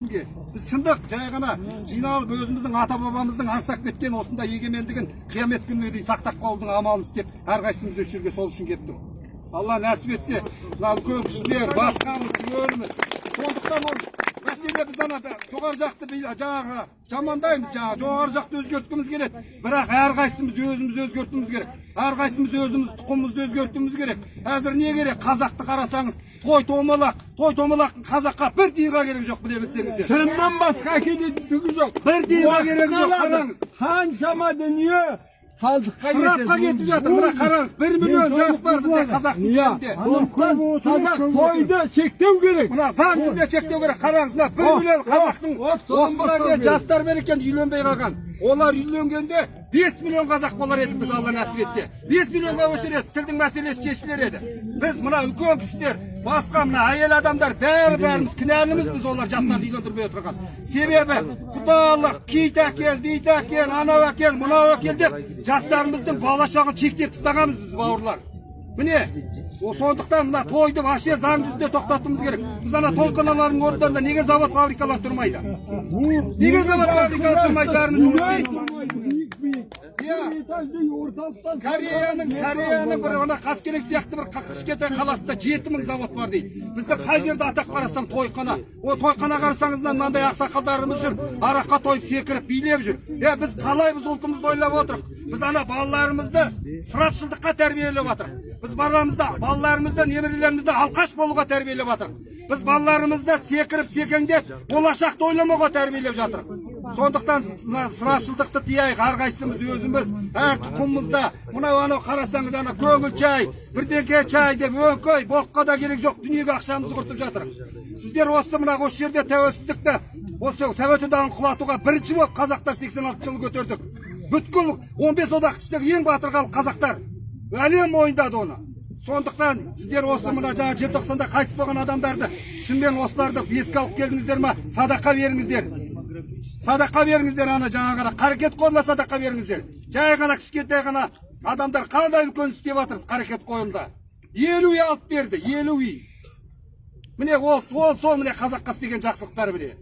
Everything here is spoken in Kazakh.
Біз шындық жай ғана жиналып өзіміздің ата бабамыздың аңсап кеткен осында егемендігін қиямет күніне дейін сақтап қалудың амалын істеп әрқайсымыз осы жерге сол үшін келіп тұрмыз. Алла нәсіп етсе, мына үлкен кісілер, басқамыз, түгеліміз. Сондықтан ол мәселе біз анада жоғары жақты жаңағы жамандаймыз, жаңағы жоғары жақты өзгерткіміз келеді. Бірақ әрқайсымыз өзіміз өзгертуіміз керек. Әрқайсымыз өзіміз тұқымымызды өзгертуіміз керек. Әзір не керек? Қазақты қарасаңыз, той томалақ қазаққа бір тиынға керек жоқ, біле білсеңіздер. Шыннан басқа келеді түгі жоқ. Бір тиынға керек жоқ, қараңыз. Қаншама дүние сұрапқа кетіп жатыр. Мына қараңыз, 1 миллион жас бар бізде қазақтың жерінде. Қазақ тойды шектеу керек. Мына заң бізде шектеу керек. Қараңыз, мына 1 миллион қазақтың 30-ға дейін жастар бар екен, үйленбей қалған. Олар үйленгенде 5 миллион қазақ болар едік біз, Алла нәсіп етсе. 5 миллионға өсер еді, тілдің мәселесі шешілер еді. Біз мына үлкен кісілер, басқа мына әйел адамдар бәріміз кінәліміз біз олар жастарды үйлендірмей отырған. Себебі құдалық, кит әкел, бит әкел, анау әкел, мынау әкел деп жастарымыздың бала шағын шектеп тастағанбыз біз, бауырлар. Міне, сондықтан мына тойды вообще заң жүзінде тоқтатуымыз керек. Біз ана тойханалардың орындарында неге завод фабрикалар тұрмайды? Неге завод фабрикалар тұрмайды, бәріміз жұмыс істейді? Кореяның бір ана Қаскелең сияқты бір кішкентай қаласында 7000 завод бар дейді. Бізде қай жерде атақ қарасам тойхана. О тойхана қарасаңыз мынандай ақсақалдарымыз жүр, араққа тойып секіріп билеп жүр. Біз қалай біз ұлтымызды ойлап отырық? Біз ана балаларымызды ысырапшылдыққа тәрбиелеп жатырық. Біз балаларымызды, немерелерімізді алқаш болуға тәрбиелеп жатырық. Біз балаларымызды секіріп секеңдеп болашақты ойламауға тәрбиелеп жатырық. Сондықтан ысырапшылдықты тияйық, әрқайсымыз өзіміз, әр тұқымымызда. Мынау қарасаңыз ана көңіл чай, бірдеңке чай деп өңкөй, боққа да керек жоқ, дүниеге ақшамызды құртып жатырық. Сіздер осы жерде тәуелсіздікті, осы Совет одағын құлатуға бірінші болып қазақтар 86 жылы көтердік. Бүткіл 15 одақ ішіндегі ең батыр халық қазақтар. Әлем мойындады оны. Сондықтан сіздер осы мына жаңа желтоқсанда қайтыс болған адамдарды шынымен осыларды еске алып келдіңіздер ме? Садақа беріңіздер. Садақа беріңіздер, ана жаңа қарекет қойылма садақа беріңіздер. Жай ғана кішкентай ғана адамдар қандай үлкен істеп жатырсыз қарекет қойылымда. 50 үй алып берді, 50 үй. Міне ол сол міне қазаққа істеген жақсылықтары біле.